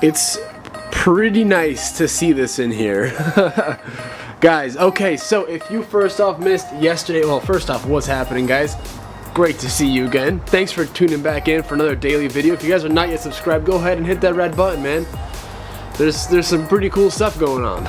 It's pretty nice to see this in here. Guys, okay, so if you first off missed yesterday, well, first off, what's happening, guys? Great to see you again. Thanks for tuning back in for another daily video. If you guys are not yet subscribed, go ahead and hit that red button, man. There's some pretty cool stuff going on.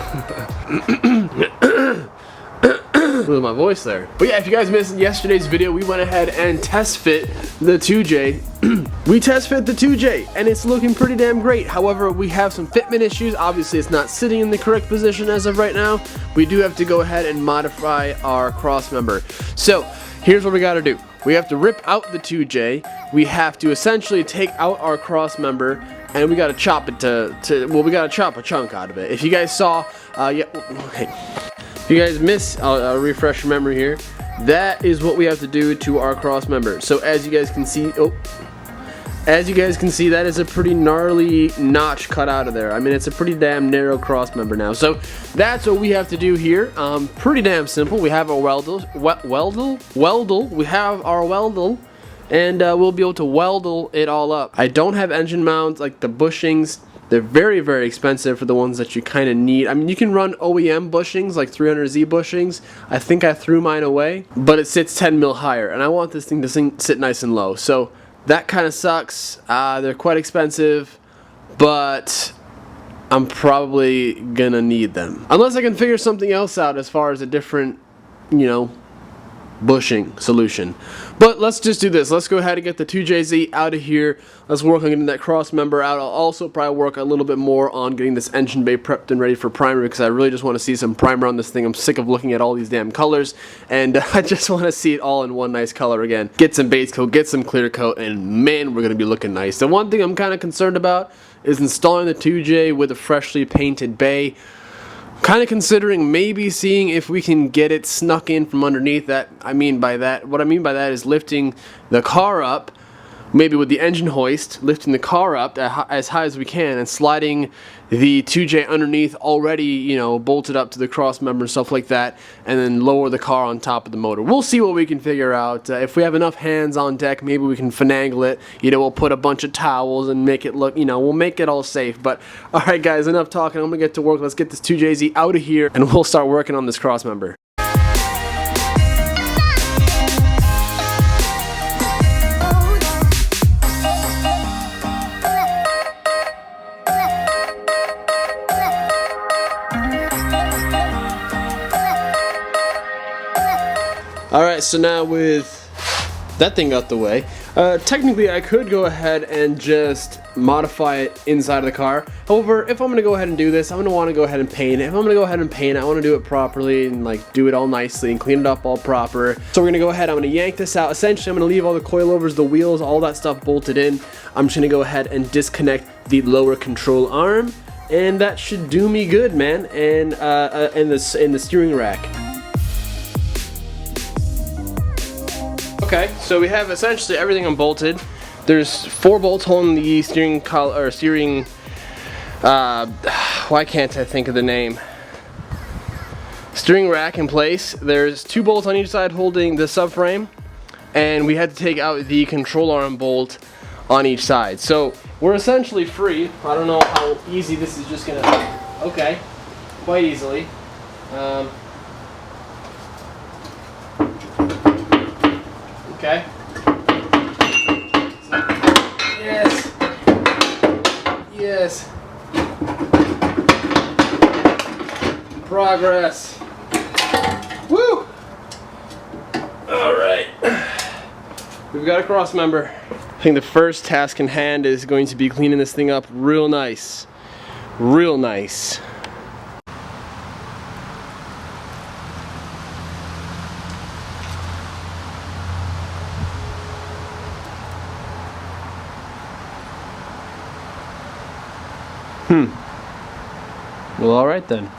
Lose my voice there. But yeah, if you guys missed yesterday's video, we went ahead and test fit the 2J. We test fit the 2J and it's looking pretty damn great. However, we have some fitment issues. Obviously, it's not sitting in the correct position as of right now. We do have to go ahead and modify our cross member. So here's what we got to do. We have to rip out the 2J. We have to essentially take out our cross member, and we got to chop it well, we got to chop a chunk out of it. If you guys saw, if you guys missed, I'll refresh your memory here. That is what we have to do to our cross member. So as you guys can see, that is a pretty gnarly notch cut out of there. I mean, it's a pretty damn narrow cross member now. So that's what we have to do here. Pretty damn simple. We have our we have our weldle, and we'll be able to weldle it all up. I don't have engine mounts like the bushings. They're very, very expensive for the ones that you kind of need. I mean, you can run OEM bushings, like 300Z bushings. I think I threw mine away, but it sits 10 mil higher, and I want this thing to sit nice and low. So that kind of sucks. They're quite expensive, but I'm probably gonna need them. Unless I can figure something else out as far as a different, you know, bushing solution. But let's just do this. Let's go ahead and get the 2JZ out of here. Let's work on getting that cross member out. I'll also probably work a little bit more on getting this engine bay prepped and ready for primer, because I really just want to see some primer on this thing. I'm sick of looking at all these damn colors, and I just want to see it all in one nice color again. Get some base coat, get some clear coat, and man, we're going to be looking nice. The one thing I'm kind of concerned about is installing the 2J with a freshly painted bay. Kind of considering maybe seeing if we can get it snuck in from underneath. What I mean by that is lifting the car up, maybe with the engine hoist, lifting the car up as high as we can and sliding the 2J underneath already, you know, bolted up to the cross member and stuff like that, and then lower the car on top of the motor. We'll see what we can figure out. If we have enough hands on deck, maybe we can finagle it. You know, we'll put a bunch of towels and make it look, you know, we'll make it all safe. But alright guys, enough talking. I'm gonna get to work. Let's get this 2JZ out of here and we'll start working on this cross member. Alright, so now with that thing out the way, technically I could go ahead and just modify it inside of the car. However, if I'm going to go ahead and do this, I'm going to want to go ahead and paint it. If I'm going to go ahead and paint it, I want to do it properly and like do it all nicely and clean it up all proper. So we're going to go ahead, I'm going to yank this out. Essentially, I'm going to leave all the coilovers, the wheels, all that stuff bolted in. I'm just going to go ahead and disconnect the lower control arm, and that should do me good, man, and in the steering rack. Okay, so we have essentially everything unbolted. There's 4 bolts holding the steering collar, or steering, why can't I think of the name? Steering rack in place. There's 2 bolts on each side holding the subframe, and we had to take out the control arm bolt on each side. So we're essentially free. I don't know how easy this is just gonna, okay, quite easily. Okay. Yes. Yes. Progress. Woo! Alright. We've got a cross member. I think the first task in hand is going to be cleaning this thing up real nice. Real nice. Well, alright then.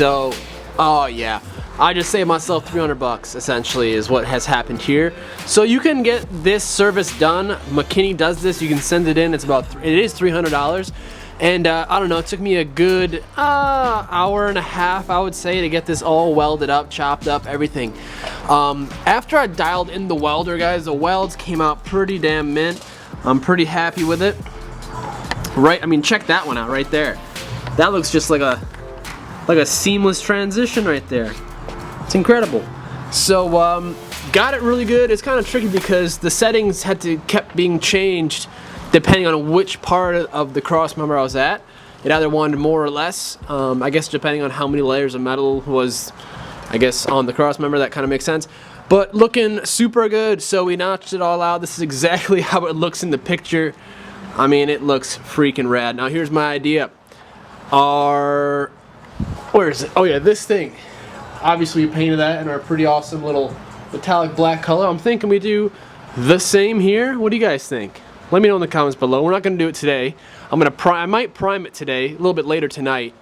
So, oh yeah, I just saved myself 300 bucks essentially is what has happened here. So you can get this service done. McKinney does this. You can send it in. It is $300. And I don't know, it took me a good hour and a half, I would say, to get this all welded up, chopped up, everything. After I dialed in the welder, guys, the welds came out pretty damn mint. I'm pretty happy with it. Right, I mean, check that one out right there. That looks just like a seamless transition right there. It's incredible. So got it really good. It's kind of tricky because the settings kept being changed depending on which part of the Crossmember I was at. It either wanted more or less. I guess depending on how many layers of metal was, I guess, on the Crossmember, that kind of makes sense. But looking super good, so we notched it all out. This is exactly how it looks in the picture. I mean, it looks freaking rad. Now here's my idea. Where is it? Oh yeah, this thing. Obviously we painted that in our pretty awesome little metallic black color. I'm thinking we do the same here. What do you guys think? Let me know in the comments below. We're not going to do it today. I might prime it today, a little bit later tonight.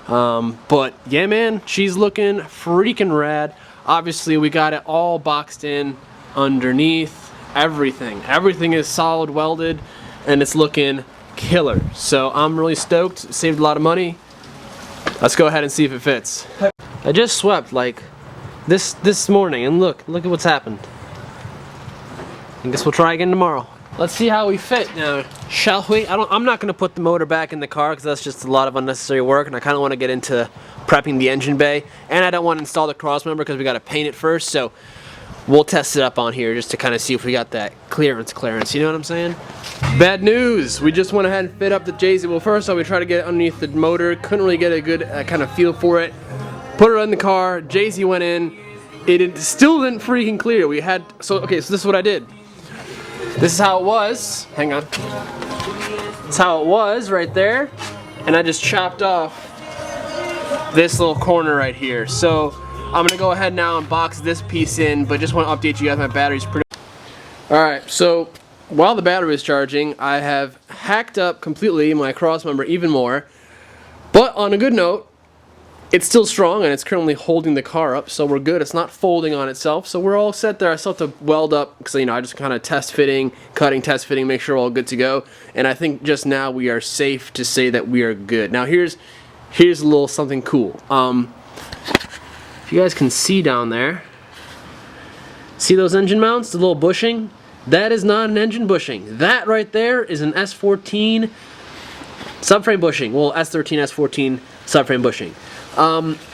But yeah, man, she's looking freaking rad. Obviously, we got it all boxed in underneath. Everything is solid welded, and it's looking killer. So I'm really stoked. Saved a lot of money. Let's go ahead and see if it fits. I just swept like this morning, and look at what's happened. I guess we'll try again tomorrow. Let's see how we fit now, shall we? I'm not going to put the motor back in the car because that's just a lot of unnecessary work, and I kind of want to get into prepping the engine bay, and I don't want to install the Crossmember because we got to paint it first, so we'll test it up on here just to kind of see if we got that clearance, you know what I'm saying? Bad news, we just went ahead and fit up the JZ. Well, first off, we tried to get it underneath the motor, couldn't really get a good kind of feel for it. Put it in the car, JZ went in, it still didn't freaking clear. So this is what I did. This is how it was. Hang on. That's how it was right there. And I just chopped off this little corner right here. So I'm gonna go ahead now and box this piece in, but just want to update you guys, my battery's pretty... Alright, so while the battery is charging, I have hacked up completely my Crossmember even more. But on a good note, it's still strong and it's currently holding the car up, so we're good. It's not folding on itself, so we're all set there. I still have to weld up because, you know, I just kind of test fitting, test fitting, make sure we're all good to go. And I think just now we are safe to say that we are good. Now here's a little something cool. If you guys can see down there, see those engine mounts, the little bushing? That is not an engine bushing. That right there is an S14 subframe bushing. Well, S13, S14 subframe bushing.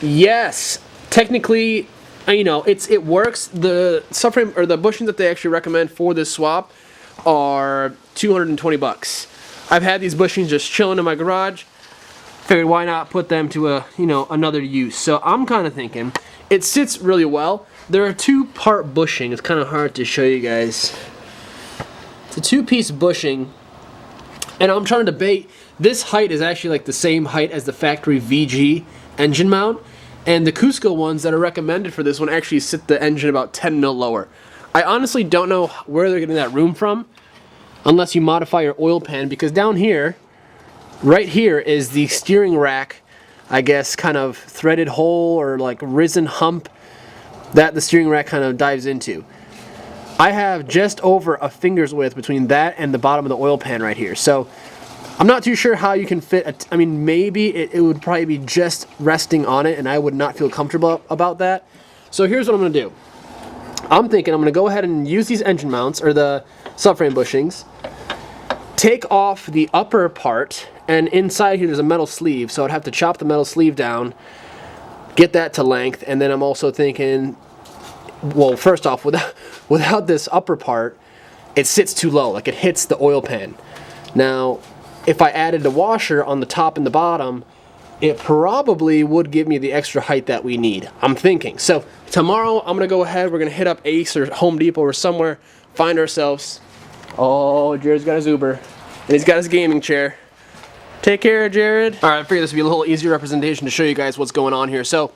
Yes, technically, you know, it works. The subframe or the bushings that they actually recommend for this swap are 220 bucks. I've had these bushings just chilling in my garage. Figured why not put them to another use. So I'm kind of thinking it sits really well. They're a two-part bushing. It's kind of hard to show you guys. It's a two-piece bushing, and I'm trying to debate. This height is actually like the same height as the factory VG engine mount, and the Cusco ones that are recommended for this one actually sit the engine about 10 mil lower. I honestly don't know where they're getting that room from, unless you modify your oil pan, because down here, right here is the steering rack, I guess, kind of threaded hole or like risen hump that the steering rack kind of dives into. I have just over a finger's width between that and the bottom of the oil pan right here. So I'm not too sure how you can fit, I mean, maybe it would probably be just resting on it, and I would not feel comfortable about that. So here's what I'm going to do. I'm thinking I'm going to go ahead and use these engine mounts, or the subframe bushings, take off the upper part, and inside here there's a metal sleeve, so I'd have to chop the metal sleeve down, get that to length, and then I'm also thinking, well, first off, without this upper part, it sits too low, like it hits the oil pan. Now, if I added the washer on the top and the bottom, it probably would give me the extra height that we need, I'm thinking. So tomorrow I'm gonna go ahead, we're gonna hit up Ace or Home Depot or somewhere, find ourselves, oh, Jared's got his Uber, and he's got his gaming chair. Take care, Jared. All right, I figured this would be a little easier representation to show you guys what's going on here. So,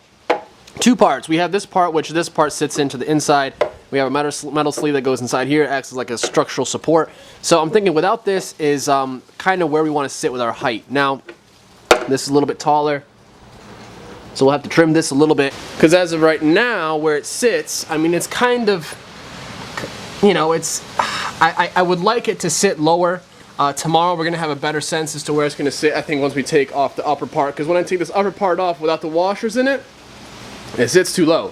two parts. We have this part, which this part sits into the inside. We have a metal sleeve that goes inside here, acts as like a structural support. So I'm thinking without this is kind of where we want to sit with our height. Now, this is a little bit taller. So we'll have to trim this a little bit, because as of right now, where it sits, I mean, it's kind of, you know, it's, I would like it to sit lower. Tomorrow we're going to have a better sense as to where it's going to sit, I think, once we take off the upper part, because when I take this upper part off without the washers in it, it sits too low.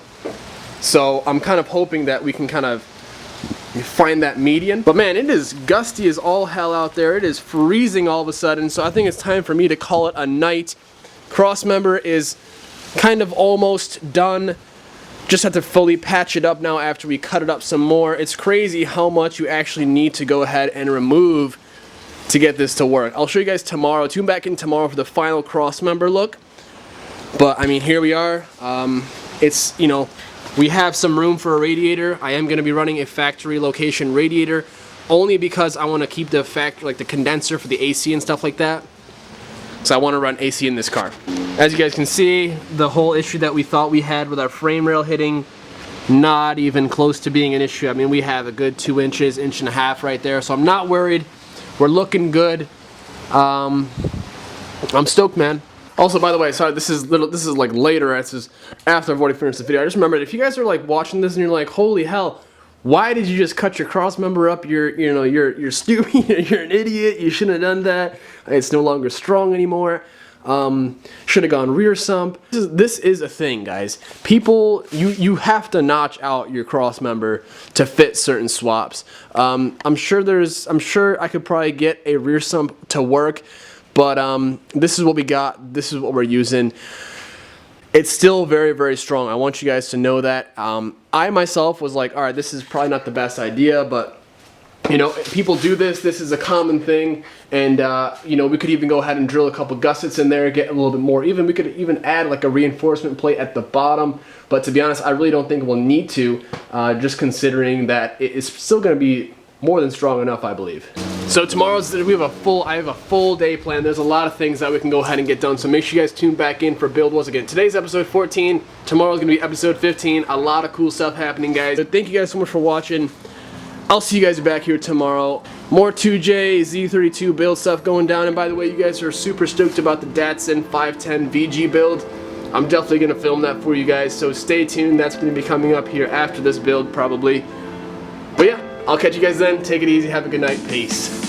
So I'm kind of hoping that we can kind of find that median. But man, it is gusty as all hell out there. It is freezing all of a sudden, so I think it's time for me to call it a night. Crossmember is kind of almost done. Just have to fully patch it up now after we cut it up some more. It's crazy how much you actually need to go ahead and remove to get this to work. I'll show you guys tomorrow. Tune back in tomorrow for the final Crossmember look. But I mean, here we are. It's, you know, we have some room for a radiator. I am going to be running a factory location radiator, only because I want to keep the factory, like the condenser for the AC and stuff like that. So I want to run AC in this car. As you guys can see, the whole issue that we thought we had with our frame rail hitting, not even close to being an issue. I mean, we have a good 2 inches, 1.5 inches right there, so I'm not worried. We're looking good. I'm stoked, man. Also, by the way, sorry, this is like later. This is after I've already finished the video. I just remembered, if you guys are like watching this and you're like, holy hell, why did you just cut your Crossmember up? You're stupid. You're an idiot. You shouldn't have done that. It's no longer strong anymore. Should have gone rear sump. This is a thing, guys. People, you have to notch out your Crossmember to fit certain swaps. I'm sure I could probably get a rear sump to work, but this is what we got. This is what we're using. It's still very, very strong. I want you guys to know that. I myself was like, all right, this is probably not the best idea, but you know, people do this. This is a common thing, and you know, we could even go ahead and drill a couple gussets in there, get a little bit more even. We could even add like a reinforcement plate at the bottom, but to be honest, I really don't think we'll need to, just considering that it is still going to be more than strong enough, I believe. So tomorrow's, I have a full day plan. There's a lot of things that we can go ahead and get done, so make sure you guys tune back in for Build Wars again. Today's episode 14, tomorrow's gonna be episode 15. A lot of cool stuff happening, guys. So thank you guys so much for watching. I'll see you guys back here tomorrow. More 2J, Z32 build stuff going down, and by the way, you guys are super stoked about the Datsun 510 VG build. I'm definitely gonna film that for you guys, so stay tuned. That's gonna be coming up here after this build, probably. But yeah, I'll catch you guys then. Take it easy. Have a good night. Peace.